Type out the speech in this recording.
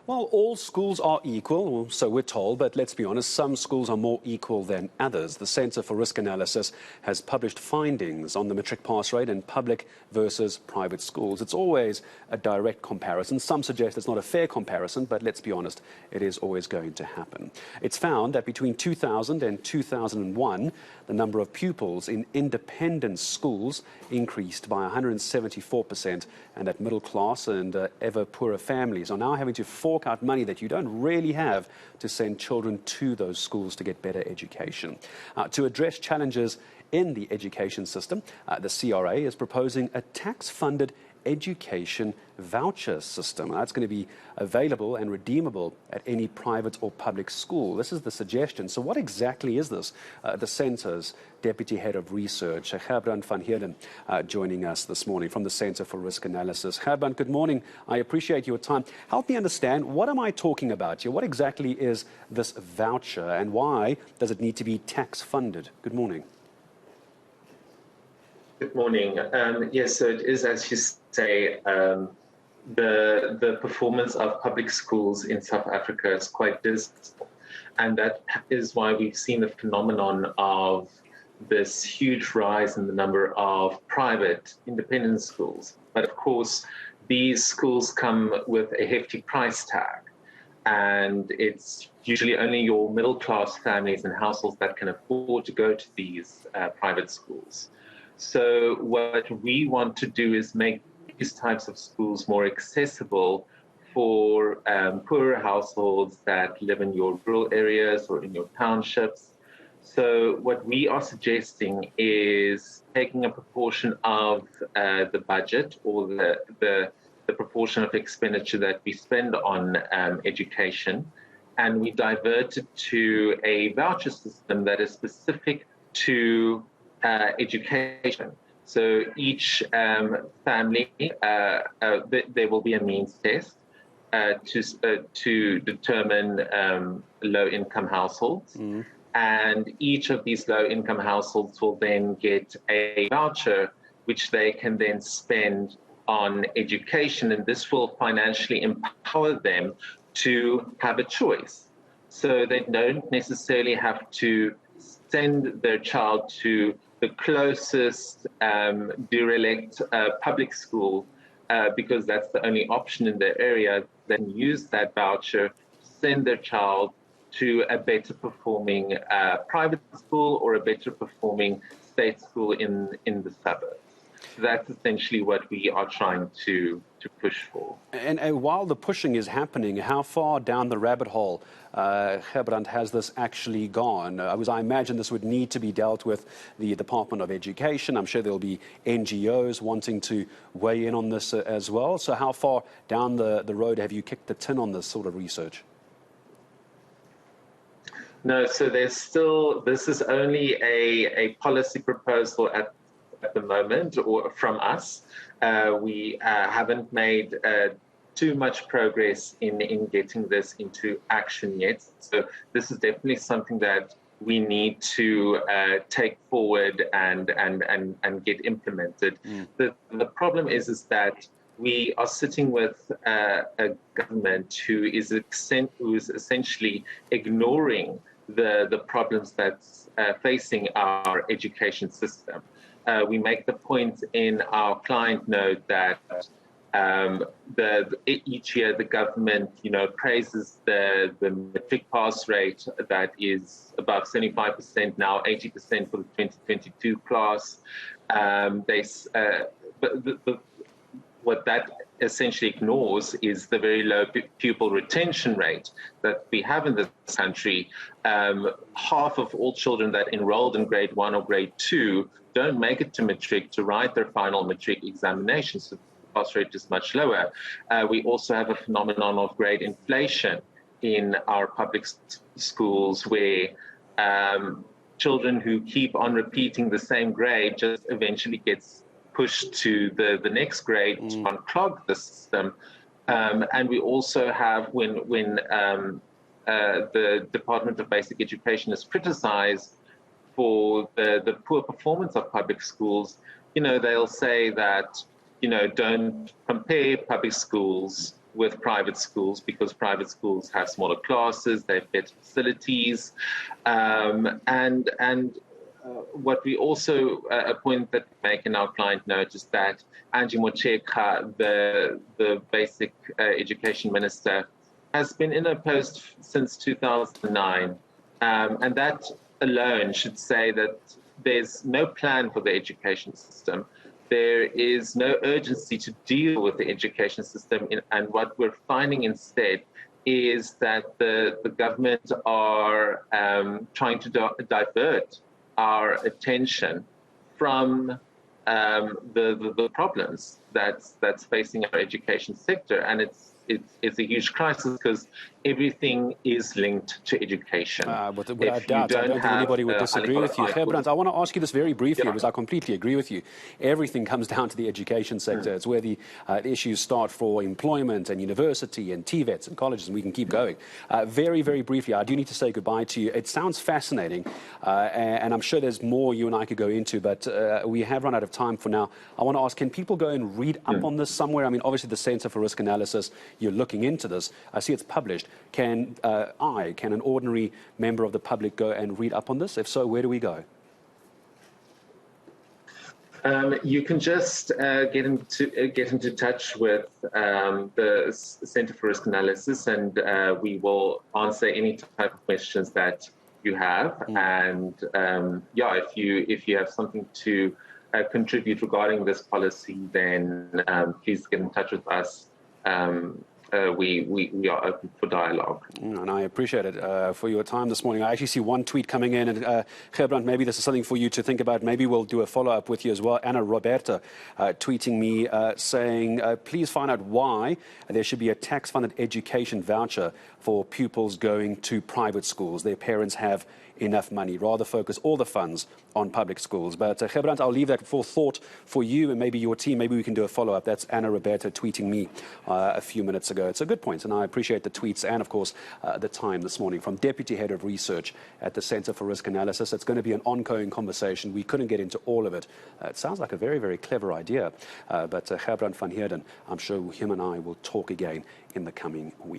Well, all schools are equal, or so we're told, but let's be honest, some schools are more equal than others. The Centre for Risk Analysis has published findings on the matric pass rate in public versus private schools. It's always a direct comparison. Some suggest it's not a fair comparison, but let's be honest, it is always going to happen. It's found that between 2000 and 2001, the number of pupils in independent schools increased by 174%, and that middle class and ever poorer families are now having to fork out money that you don't really have to send children to those schools to get better education. To address challenges in the education system, the CRA is proposing a tax-funded education voucher system. That's going to be available and redeemable at any private or public school. This is the suggestion. So what exactly is this? The Centre's Deputy Head of Research, Gerbrandt van Heerden, joining us this morning from the Centre for Risk Analysis. Gerbrandt, good morning. I appreciate your time. Help me understand, what am I talking about here? What exactly is this voucher and why does it need to be tax funded? Good morning. Good morning. Yes, so it is, as you say, the performance of public schools in South Africa is quite dismal. And that is why we've seen the phenomenon of this huge rise in the number of private independent schools. But of course, these schools come with a hefty price tag. And it's usually only your middle class families and households that can afford to go to these private schools. So what we want to do is make these types of schools more accessible for poorer households that live in your rural areas or in your townships. So what we are suggesting is taking a proportion of the budget or the proportion of expenditure that we spend on education, and we divert it to a voucher system that is specific to education. So each family, there will be a means test to determine low-income households. Mm. And each of these low-income households will then get a voucher, which they can then spend on education. And this will financially empower them to have a choice. So they don't necessarily have to send their child to the closest derelict public school because that's the only option in their area. Then use that voucher, send their child to a better performing private school or a better performing state school in the suburbs. So that's essentially what we are trying to push for. And while the pushing is happening, how far down the rabbit hole, Gerbrandt, has this actually gone? I imagine this would need to be dealt with the Department of Education. I'm sure there'll be NGOs wanting to weigh in on this as well. So how far down the road have you kicked the tin on this sort of research? No, so there's still, this is only a policy proposal at the moment, or from us. We haven't made too much progress in getting this into action yet. So this is definitely something that we need to take forward and get implemented. Mm. The problem is that we are sitting with a government who is essentially ignoring the problems that's facing our education system. We make the point in our client note that each year the government, praises the matric pass rate that is above 75%, now 80% for the 2022 class. What that essentially ignores is the very low pupil retention rate that we have in this country. Half of all children that enrolled in grade 1 or grade 2 don't make it to matric to write their final matric examination, so the pass rate is much lower. We also have a phenomenon of grade inflation in our public schools where children who keep on repeating the same grade just eventually gets pushed to the next grade to unclog the system. And we also have, when the Department of Basic Education is criticized for the poor performance of public schools, they'll say that, don't compare public schools with private schools because private schools have smaller classes, they have better facilities, and what we also, a point that we make in our client note is that Angie Mocheka, the basic education minister, has been in her post since 2009. And that alone should say that there's no plan for the education system. There is no urgency to deal with the education system. And what we're finding instead is that the government are trying to divert our attention from the problems that's facing our education sector, and it's a huge crisis because everything is linked to education. Without doubt, I don't think anybody would disagree with you. Gerbrandt, I want to ask you this very briefly because I completely agree with you. Everything comes down to the education sector. It's where the issues start for employment and university and TVETs and colleges, and we can keep going. Very, very briefly, I do need to say goodbye to you. It sounds fascinating, and I'm sure there's more you and I could go into, but we have run out of time for now. I want to ask, can people go and read up on this somewhere? I mean, obviously the Centre for Risk Analysis, you're looking into this. I see it's published. Can an ordinary member of the public go and read up on this? If so, where do we go? You can just get into touch with the Centre for Risk Analysis, and we will answer any type of questions that you have. And if you have something to contribute regarding this policy, then please get in touch with us. We are open for dialogue. And I appreciate it for your time this morning. I actually see one tweet coming in, and Gerbrandt, maybe this is something for you to think about. Maybe we'll do a follow-up with you as well. Anna Roberta tweeting me saying, please find out why there should be a tax-funded education voucher for pupils going to private schools. Their parents have enough money. Rather focus all the funds on public schools. But Gerbrandt, I'll leave that for thought for you and maybe your team. Maybe we can do a follow-up. That's Anna Roberta tweeting me a few minutes ago. It's a good point, and I appreciate the tweets and, of course, the time this morning from Deputy Head of Research at the Centre for Risk Analysis. It's going to be an ongoing conversation. We couldn't get into all of it. It sounds like a very, very clever idea. But Gerbrandt van Heerden, I'm sure him and I will talk again in the coming week.